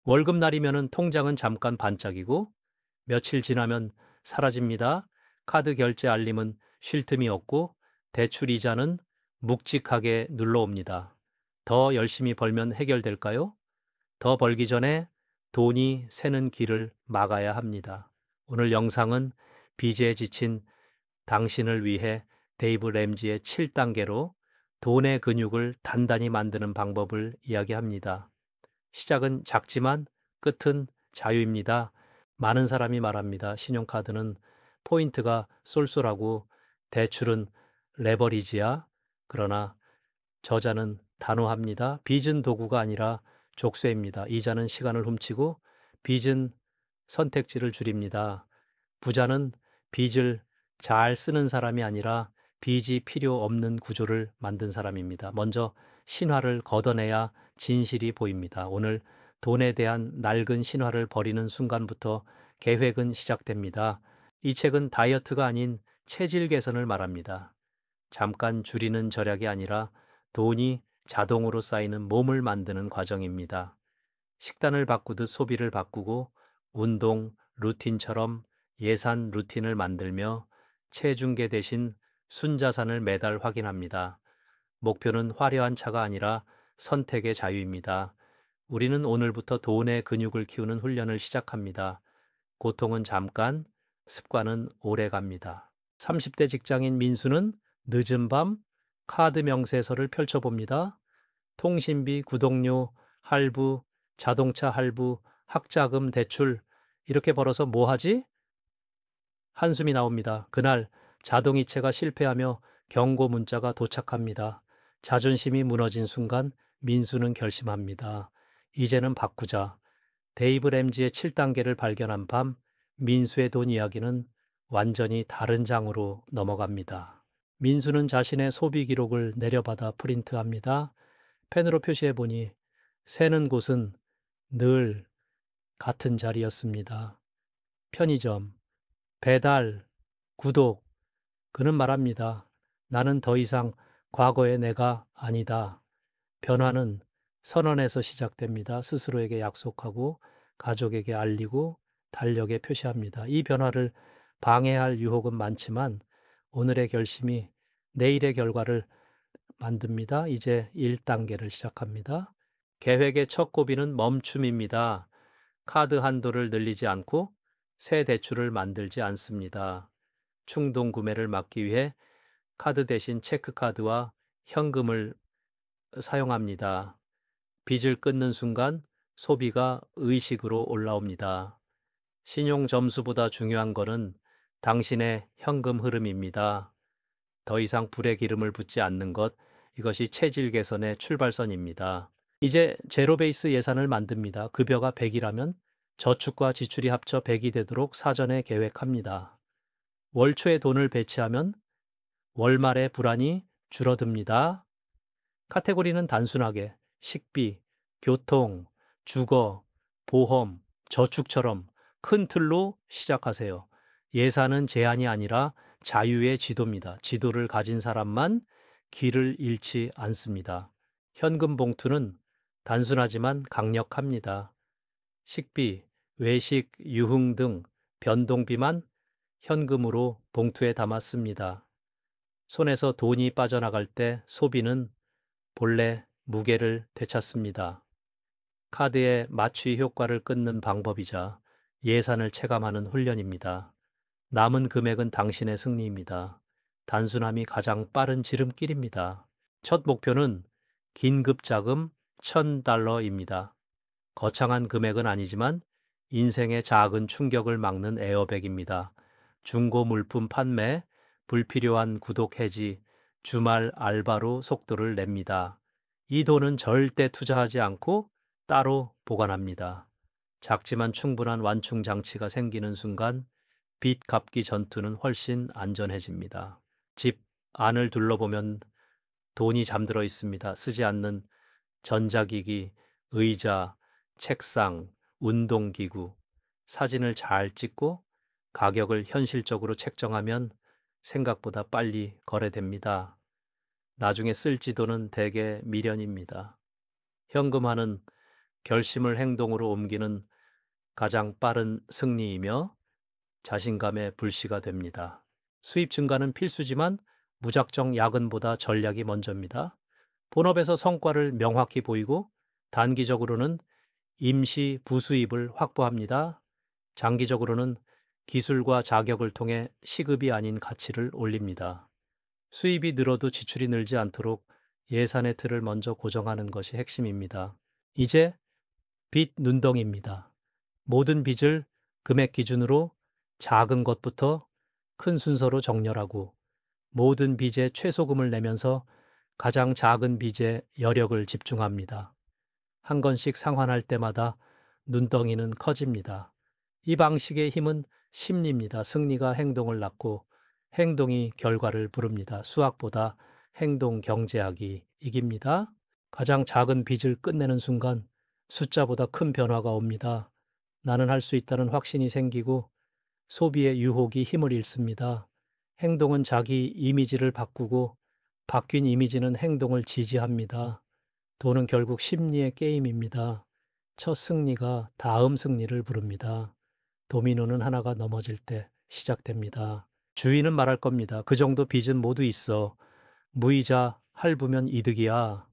월급날이면은 통장은 잠깐 반짝이고 며칠 지나면 사라집니다. 카드 결제 알림은 쉴 틈이 없고 대출 이자는 묵직하게 눌러옵니다. 더 열심히 벌면 해결될까요? 더 벌기 전에 돈이 새는 길을 막아야 합니다. 오늘 영상은 빚에 지친 당신을 위해 데이브 램지의 7단계로 돈의 근육을 단단히 만드는 방법을 이야기합니다. 시작은 작지만 끝은 자유입니다. 많은 사람이 말합니다. 신용카드는 포인트가 쏠쏠하고 대출은 레버리지야. 그러나 저자는 단호합니다. 빚은 도구가 아니라 족쇄입니다. 이자는 시간을 훔치고 빚은 선택지를 줄입니다. 부자는 빚을 잘 쓰는 사람이 아니라 빚이 필요 없는 구조를 만든 사람입니다. 먼저 신화를 걷어내야 진실이 보입니다. 오늘 돈에 대한 낡은 신화를 버리는 순간부터 계획은 시작됩니다. 이 책은 다이어트가 아닌 체질 개선을 말합니다. 잠깐 줄이는 절약이 아니라 돈이 자동으로 쌓이는 몸을 만드는 과정입니다. 식단을 바꾸듯 소비를 바꾸고 운동 루틴처럼 예산 루틴을 만들며 체중계 대신 순자산을 매달 확인합니다. 목표는 화려한 차가 아니라 선택의 자유입니다. 우리는 오늘부터 돈의 근육을 키우는 훈련을 시작합니다. 고통은 잠깐, 습관은 오래 갑니다. 30대 직장인 민수는 늦은 밤 카드 명세서를 펼쳐봅니다. 통신비, 구독료, 할부, 자동차 할부, 학자금 대출 이렇게 벌어서 뭐 하지? 한숨이 나옵니다. 그날 자동이체가 실패하며 경고 문자가 도착합니다. 자존심이 무너진 순간 민수는 결심합니다. 이제는 바꾸자. 데이브 램지의 7단계를 발견한 밤 민수의 돈 이야기는 완전히 다른 장으로 넘어갑니다. 민수는 자신의 소비 기록을 내려받아 프린트합니다. 펜으로 표시해 보니 새는 곳은 늘 같은 자리였습니다. 편의점, 배달, 구독. 그는 말합니다. 나는 더 이상 과거의 내가 아니다. 변화는 선언에서 시작됩니다. 스스로에게 약속하고 가족에게 알리고 달력에 표시합니다. 이 변화를 방해할 유혹은 많지만 오늘의 결심이 내일의 결과를 만듭니다. 이제 1단계를 시작합니다. 계획의 첫 고비는 멈춤입니다. 카드 한도를 늘리지 않고 새 대출을 만들지 않습니다. 충동 구매를 막기 위해 카드 대신 체크카드와 현금을 사용합니다. 빚을 끊는 순간 소비가 의식으로 올라옵니다. 신용 점수보다 중요한 것은 당신의 현금 흐름입니다. 더 이상 불에 기름을 붓지 않는 것, 이것이 체질 개선의 출발선입니다. 이제 제로 베이스 예산을 만듭니다. 급여가 100이라면 저축과 지출이 합쳐 100이 되도록 사전에 계획합니다. 월 초에 돈을 배치하면 월말의 불안이 줄어듭니다. 카테고리는 단순하게 식비, 교통, 주거, 보험, 저축처럼 큰 틀로 시작하세요. 예산은 제한이 아니라 자유의 지도입니다. 지도를 가진 사람만 길을 잃지 않습니다. 현금 봉투는 단순하지만 강력합니다. 식비, 외식, 유흥 등 변동비만 현금으로 봉투에 담았습니다. 손에서 돈이 빠져나갈 때 소비는 본래 무게를 되찾습니다. 카드의 마취 효과를 끊는 방법이자 예산을 체감하는 훈련입니다. 남은 금액은 당신의 승리입니다. 단순함이 가장 빠른 지름길입니다. 첫 목표는 긴급 자금 $1000입니다. 거창한 금액은 아니지만 인생의 작은 충격을 막는 에어백입니다. 중고 물품 판매, 불필요한 구독 해지, 주말 알바로 속도를 냅니다. 이 돈은 절대 투자하지 않고 따로 보관합니다. 작지만 충분한 완충 장치가 생기는 순간 빚 갚기 전투는 훨씬 안전해집니다. 집 안을 둘러보면 돈이 잠들어 있습니다. 쓰지 않는 전자기기, 의자, 책상, 운동기구, 사진을 잘 찍고 가격을 현실적으로 책정하면 생각보다 빨리 거래됩니다. 나중에 쓸 지도는 대개 미련입니다. 현금화는 결심을 행동으로 옮기는 가장 빠른 승리이며 자신감의 불씨가 됩니다. 수입 증가는 필수지만 무작정 야근보다 전략이 먼저입니다. 본업에서 성과를 명확히 보이고 단기적으로는 임시 부수입을 확보합니다. 장기적으로는 기술과 자격을 통해 시급이 아닌 가치를 올립니다. 수입이 늘어도 지출이 늘지 않도록 예산의 틀을 먼저 고정하는 것이 핵심입니다. 이제 빚 눈덩이입니다. 모든 빚을 금액 기준으로 작은 것부터 큰 순서로 정렬하고 모든 빚의 최소금을 내면서 가장 작은 빚에 여력을 집중합니다. 한 건씩 상환할 때마다 눈덩이는 커집니다. 이 방식의 힘은 심리입니다. 승리가 행동을 낳고 행동이 결과를 부릅니다. 수학보다 행동 경제학이 이깁니다. 가장 작은 빚을 끝내는 순간 숫자보다 큰 변화가 옵니다. 나는 할 수 있다는 확신이 생기고 소비의 유혹이 힘을 잃습니다. 행동은 자기 이미지를 바꾸고 바뀐 이미지는 행동을 지지합니다. 돈은 결국 심리의 게임입니다. 첫 승리가 다음 승리를 부릅니다. 도미노는 하나가 넘어질 때 시작됩니다. 주인은 말할 겁니다. 그 정도 빚은 모두 있어. 무이자 할부면 이득이야.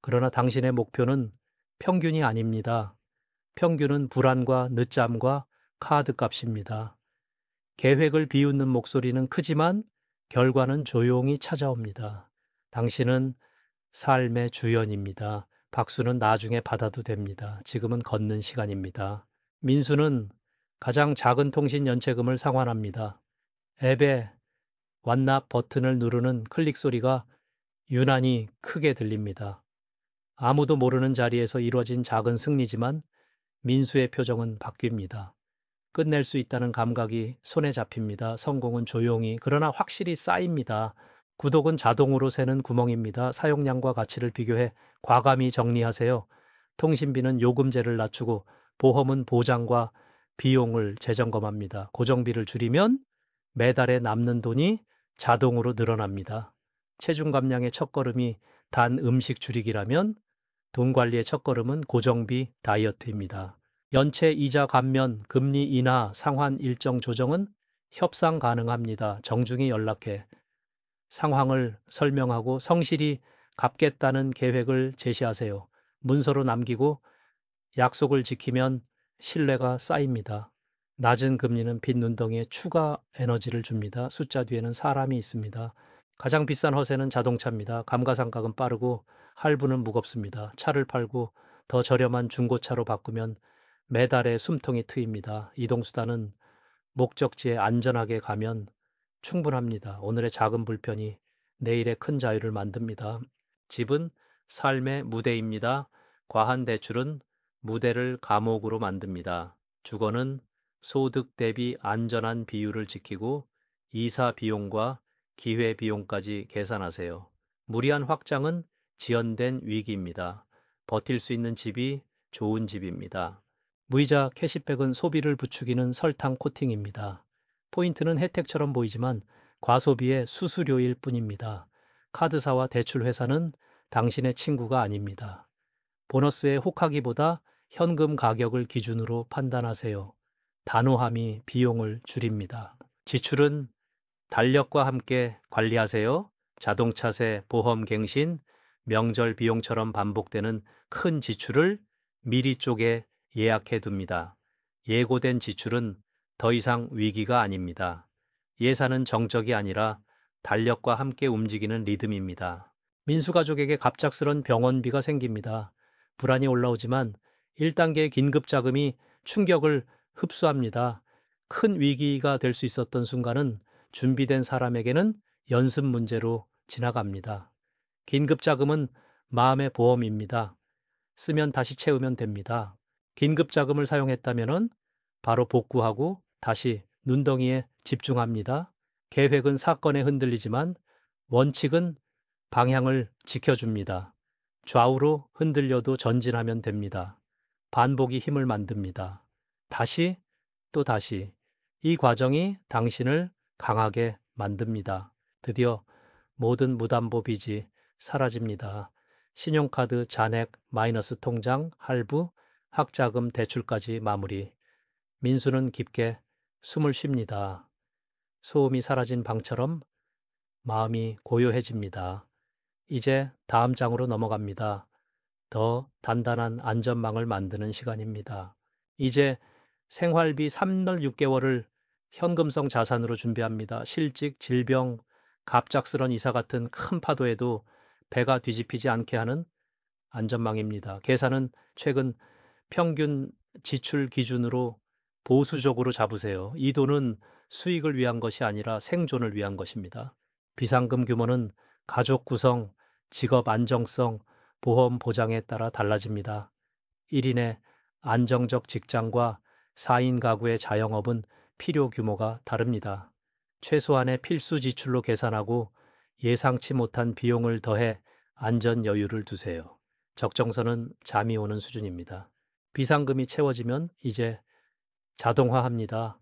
그러나 당신의 목표는 평균이 아닙니다. 평균은 불안과 늦잠과 카드 값입니다. 계획을 비웃는 목소리는 크지만 결과는 조용히 찾아옵니다. 당신은 삶의 주연입니다. 박수는 나중에 받아도 됩니다. 지금은 걷는 시간입니다. 민수는 가장 작은 통신 연체금을 상환합니다. 앱에 완납 버튼을 누르는 클릭 소리가 유난히 크게 들립니다. 아무도 모르는 자리에서 이루어진 작은 승리지만 민수의 표정은 바뀝니다. 끝낼 수 있다는 감각이 손에 잡힙니다. 성공은 조용히 그러나 확실히 쌓입니다. 구독은 자동으로 새는 구멍입니다. 사용량과 가치를 비교해 과감히 정리하세요. 통신비는 요금제를 낮추고 보험은 보장과 비용을 재점검합니다. 고정비를 줄이면 매달에 남는 돈이 자동으로 늘어납니다. 체중 감량의 첫걸음이 단 음식 줄이기라면 돈 관리의 첫걸음은 고정비 다이어트입니다. 연체 이자 감면, 금리 인하, 상환 일정 조정은 협상 가능합니다. 정중히 연락해 상황을 설명하고 성실히 갚겠다는 계획을 제시하세요. 문서로 남기고 약속을 지키면 신뢰가 쌓입니다. 낮은 금리는 빚 눈덩이에 추가 에너지를 줍니다. 숫자 뒤에는 사람이 있습니다. 가장 비싼 허세는 자동차입니다. 감가상각은 빠르고 할부는 무겁습니다. 차를 팔고 더 저렴한 중고차로 바꾸면 매달의 숨통이 트입니다. 이동수단은 목적지에 안전하게 가면 충분합니다. 오늘의 작은 불편이 내일의 큰 자유를 만듭니다. 집은 삶의 무대입니다. 과한 대출은 무대를 감옥으로 만듭니다. 주거는 소득 대비 안전한 비율을 지키고 이사 비용과 기회 비용까지 계산하세요. 무리한 확장은 지연된 위기입니다. 버틸 수 있는 집이 좋은 집입니다. 무이자 캐시백은 소비를 부추기는 설탕 코팅입니다. 포인트는 혜택처럼 보이지만 과소비의 수수료일 뿐입니다. 카드사와 대출 회사는 당신의 친구가 아닙니다. 보너스에 혹하기보다 현금 가격을 기준으로 판단하세요. 단호함이 비용을 줄입니다. 지출은 달력과 함께 관리하세요. 자동차세, 보험 갱신, 명절 비용처럼 반복되는 큰 지출을 미리 쪼개 예약해 둡니다. 예고된 지출은 더 이상 위기가 아닙니다. 예산은 정적이 아니라 달력과 함께 움직이는 리듬입니다. 민수가족에게 갑작스런 병원비가 생깁니다. 불안이 올라오지만 1단계 긴급 자금이 충격을 흡수합니다. 큰 위기가 될 수 있었던 순간은 준비된 사람에게는 연습 문제로 지나갑니다. 긴급 자금은 마음의 보험입니다. 쓰면 다시 채우면 됩니다. 긴급 자금을 사용했다면 바로 복구하고 다시 눈덩이에 집중합니다. 계획은 사건에 흔들리지만 원칙은 방향을 지켜줍니다. 좌우로 흔들려도 전진하면 됩니다. 반복이 힘을 만듭니다. 다시 또 다시 이 과정이 당신을 강하게 만듭니다. 드디어 모든 무담보 빚이 사라집니다. 신용카드 잔액 마이너스 통장 할부 학자금 대출까지 마무리. 민수는 깊게 숨을 쉽니다. 소음이 사라진 방처럼 마음이 고요해집니다. 이제 다음 장으로 넘어갑니다. 더 단단한 안전망을 만드는 시간입니다. 이제 생활비 3월 6개월을 현금성 자산으로 준비합니다. 실직, 질병, 갑작스런 이사 같은 큰 파도에도 배가 뒤집히지 않게 하는 안전망입니다. 계산은 최근 평균 지출 기준으로 보수적으로 잡으세요. 이 돈은 수익을 위한 것이 아니라 생존을 위한 것입니다. 비상금 규모는 가족 구성, 직업 안정성, 보험 보장에 따라 달라집니다. 1인의 안정적 직장과 4인 가구의 자영업은 필요 규모가 다릅니다. 최소한의 필수 지출로 계산하고 예상치 못한 비용을 더해 안전 여유를 두세요. 적정선은 잠이 오는 수준입니다. 비상금이 채워지면 이제 자동화합니다.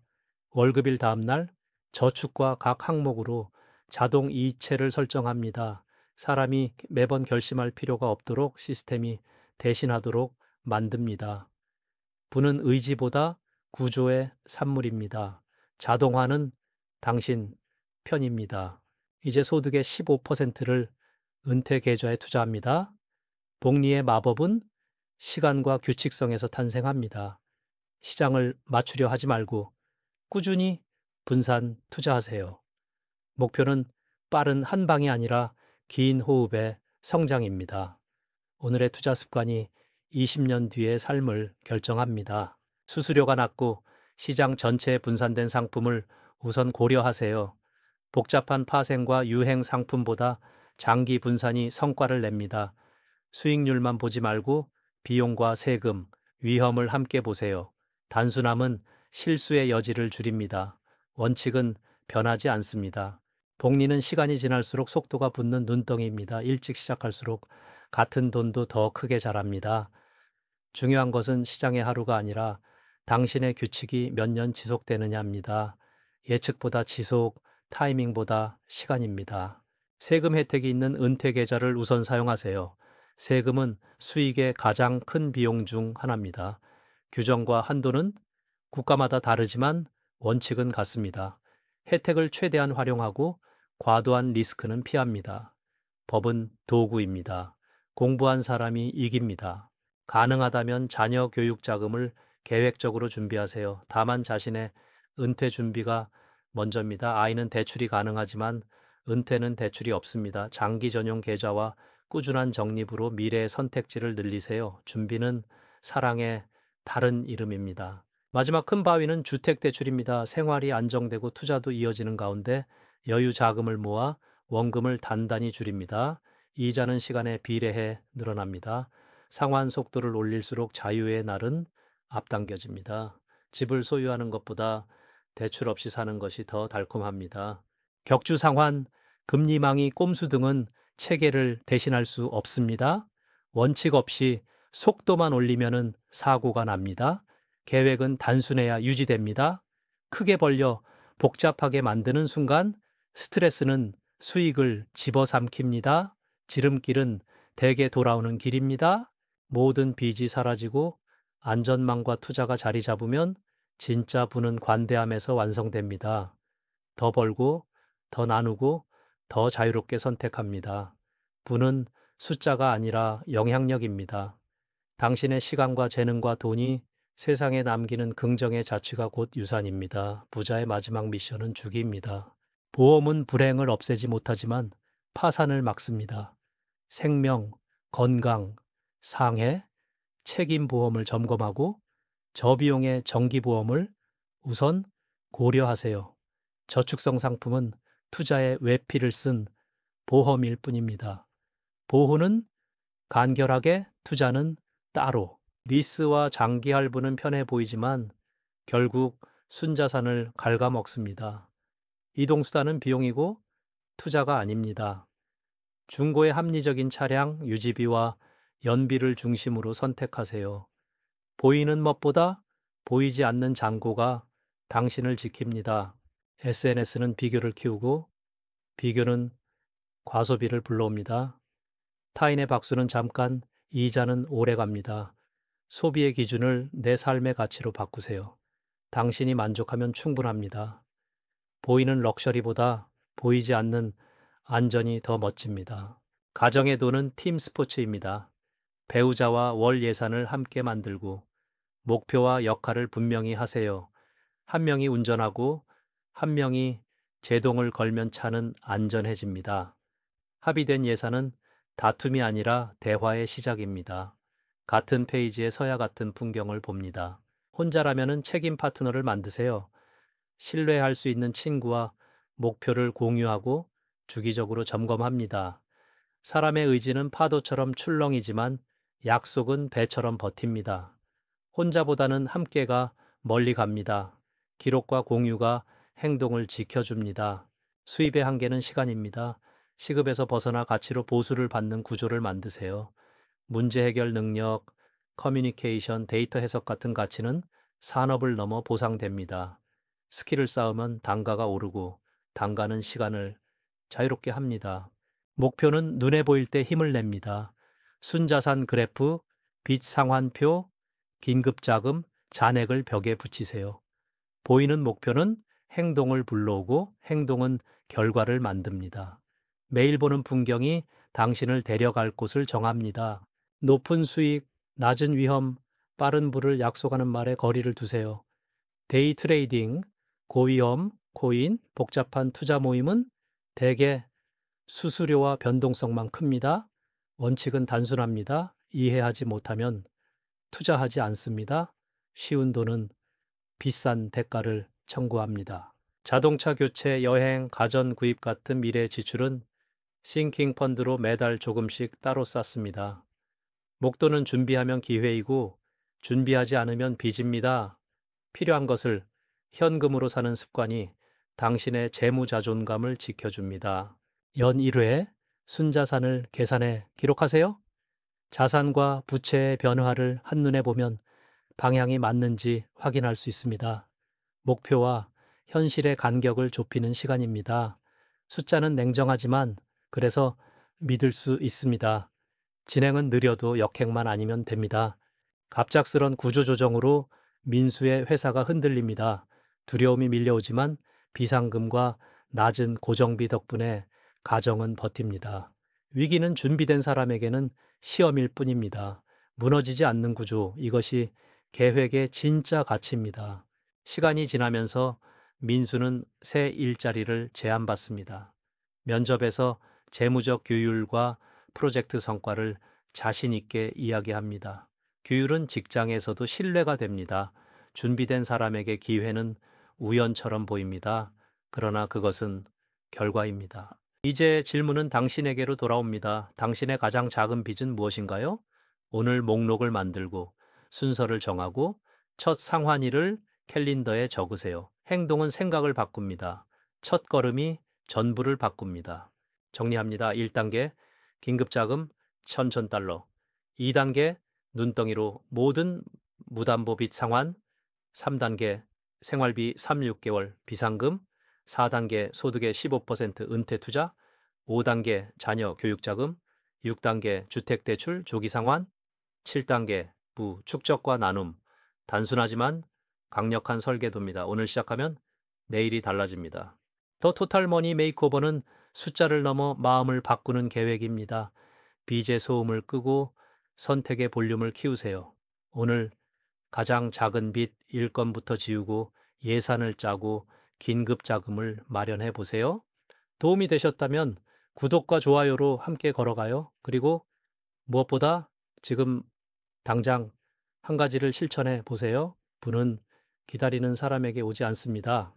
월급일 다음 날 저축과 각 항목으로 자동 이체를 설정합니다. 사람이 매번 결심할 필요가 없도록 시스템이 대신하도록 만듭니다. 부는 의지보다 구조의 산물입니다. 자동화는 당신 편입니다. 이제 소득의 15%를 은퇴 계좌에 투자합니다. 복리의 마법은 시간과 규칙성에서 탄생합니다. 시장을 맞추려 하지 말고 꾸준히 분산 투자하세요. 목표는 빠른 한 방이 아니라 긴 호흡의 성장입니다. 오늘의 투자 습관이 20년 뒤의 삶을 결정합니다. 수수료가 낮고 시장 전체에 분산된 상품을 우선 고려하세요. 복잡한 파생과 유행 상품보다 장기 분산이 성과를 냅니다. 수익률만 보지 말고 비용과 세금, 위험을 함께 보세요. 단순함은 실수의 여지를 줄입니다. 원칙은 변하지 않습니다. 복리는 시간이 지날수록 속도가 붙는 눈덩이입니다. 일찍 시작할수록 같은 돈도 더 크게 자랍니다. 중요한 것은 시장의 하루가 아니라 당신의 규칙이 몇 년 지속되느냐입니다. 예측보다 지속, 타이밍보다 시간입니다. 세금 혜택이 있는 은퇴 계좌를 우선 사용하세요. 세금은 수익의 가장 큰 비용 중 하나입니다. 규정과 한도는 국가마다 다르지만 원칙은 같습니다. 혜택을 최대한 활용하고 과도한 리스크는 피합니다. 법은 도구입니다. 공부한 사람이 이깁니다. 가능하다면 자녀 교육 자금을 계획적으로 준비하세요. 다만 자신의 은퇴 준비가 먼저입니다. 아이는 대출이 가능하지만 은퇴는 대출이 없습니다. 장기 전용 계좌와 꾸준한 적립으로 미래의 선택지를 늘리세요. 준비는 사랑의 다른 이름입니다. 마지막 큰 바위는 주택대출입니다. 생활이 안정되고 투자도 이어지는 가운데 여유 자금을 모아 원금을 단단히 줄입니다. 이자는 시간에 비례해 늘어납니다. 상환 속도를 올릴수록 자유의 날은 앞당겨집니다. 집을 소유하는 것보다 대출 없이 사는 것이 더 달콤합니다. 격주 상환, 금리망이 꼼수 등은 체계를 대신할 수 없습니다. 원칙 없이 속도만 올리면은 사고가 납니다. 계획은 단순해야 유지됩니다. 크게 벌려 복잡하게 만드는 순간 스트레스는 수익을 집어삼킵니다. 지름길은 대개 돌아오는 길입니다. 모든 빚이 사라지고 안전망과 투자가 자리 잡으면 진짜 부는 관대함에서 완성됩니다. 더 벌고, 더 나누고, 더 자유롭게 선택합니다. 부는 숫자가 아니라 영향력입니다. 당신의 시간과 재능과 돈이 세상에 남기는 긍정의 자취가 곧 유산입니다. 부자의 마지막 미션은 주기입니다. 보험은 불행을 없애지 못하지만 파산을 막습니다. 생명, 건강, 상해, 책임보험을 점검하고 저비용의 정기보험을 우선 고려하세요. 저축성 상품은 투자의 외피를 쓴 보험일 뿐입니다. 보호는 간결하게, 투자는 따로. 리스와 장기 할부는 편해 보이지만 결국 순자산을 갉아먹습니다. 이동수단은 비용이고 투자가 아닙니다. 중고의 합리적인 차량, 유지비와 연비를 중심으로 선택하세요. 보이는 멋보다 보이지 않는 잔고가 당신을 지킵니다. SNS는 비교를 키우고 비교는 과소비를 불러옵니다. 타인의 박수는 잠깐, 이자는 오래 갑니다. 소비의 기준을 내 삶의 가치로 바꾸세요. 당신이 만족하면 충분합니다. 보이는 럭셔리보다 보이지 않는 안전이 더 멋집니다. 가정의 돈은 팀 스포츠입니다. 배우자와 월 예산을 함께 만들고 목표와 역할을 분명히 하세요. 한 명이 운전하고 한 명이 제동을 걸면 차는 안전해집니다. 합의된 예산은 다툼이 아니라 대화의 시작입니다. 같은 페이지에 서야 같은 풍경을 봅니다. 혼자라면은 책임 파트너를 만드세요. 신뢰할 수 있는 친구와 목표를 공유하고 주기적으로 점검합니다. 사람의 의지는 파도처럼 출렁이지만 약속은 배처럼 버팁니다. 혼자보다는 함께가 멀리 갑니다. 기록과 공유가 행동을 지켜줍니다. 수입의 한계는 시간입니다. 시급에서 벗어나 가치로 보수를 받는 구조를 만드세요. 문제 해결 능력, 커뮤니케이션, 데이터 해석 같은 가치는 산업을 넘어 보상됩니다. 스킬을 쌓으면 단가가 오르고 단가는 시간을 자유롭게 합니다. 목표는 눈에 보일 때 힘을 냅니다. 순자산 그래프, 빚 상환표, 긴급자금, 잔액을 벽에 붙이세요. 보이는 목표는 행동을 불러오고 행동은 결과를 만듭니다. 매일 보는 풍경이 당신을 데려갈 곳을 정합니다. 높은 수익, 낮은 위험, 빠른 부를 약속하는 말에 거리를 두세요. 데이 트레이딩, 고위험, 코인, 복잡한 투자 모임은 대개 수수료와 변동성만 큽니다. 원칙은 단순합니다. 이해하지 못하면 투자하지 않습니다. 쉬운 돈은 비싼 대가를 청구합니다. 자동차 교체, 여행, 가전 구입 같은 미래 지출은 싱킹 펀드로 매달 조금씩 따로 쌓습니다. 목돈은 준비하면 기회이고 준비하지 않으면 빚입니다. 필요한 것을 현금으로 사는 습관이 당신의 재무 자존감을 지켜줍니다. 연 1회 순자산을 계산해 기록하세요. 자산과 부채의 변화를 한눈에 보면 방향이 맞는지 확인할 수 있습니다. 목표와 현실의 간격을 좁히는 시간입니다. 숫자는 냉정하지만 그래서 믿을 수 있습니다. 진행은 느려도 역행만 아니면 됩니다. 갑작스런 구조조정으로 민수의 회사가 흔들립니다. 두려움이 밀려오지만 비상금과 낮은 고정비 덕분에 가정은 버팁니다. 위기는 준비된 사람에게는 시험일 뿐입니다. 무너지지 않는 구조, 이것이 계획의 진짜 가치입니다. 시간이 지나면서 민수는 새 일자리를 제안받습니다. 면접에서 재무적 규율과 프로젝트 성과를 자신 있게 이야기합니다. 규율은 직장에서도 신뢰가 됩니다. 준비된 사람에게 기회는 우연처럼 보입니다. 그러나 그것은 결과입니다. 이제 질문은 당신에게로 돌아옵니다. 당신의 가장 작은 빚은 무엇인가요? 오늘 목록을 만들고 순서를 정하고 첫 상환일을 캘린더에 적으세요. 행동은 생각을 바꿉니다. 첫 걸음이 전부를 바꿉니다. 정리합니다. 1단계 긴급자금 1,000달러 2단계 눈덩이로 모든 무담보 빚 상환 3단계 생활비 3, 6개월 비상금 4단계 소득의 15% 은퇴 투자 5단계 자녀 교육자금 6단계 주택대출 조기 상환 7단계 부 축적과 나눔 단순하지만 강력한 설계도입니다. 오늘 시작하면 내일이 달라집니다. 더 토탈 머니 메이크오버는 숫자를 넘어 마음을 바꾸는 계획입니다. 빚의 소음을 끄고 선택의 볼륨을 키우세요. 오늘 가장 작은 빚 1건부터 지우고 예산을 짜고 긴급 자금을 마련해 보세요. 도움이 되셨다면 구독과 좋아요로 함께 걸어가요. 그리고 무엇보다 지금 당장 한 가지를 실천해 보세요. 부는 기다리는 사람에게 오지 않습니다.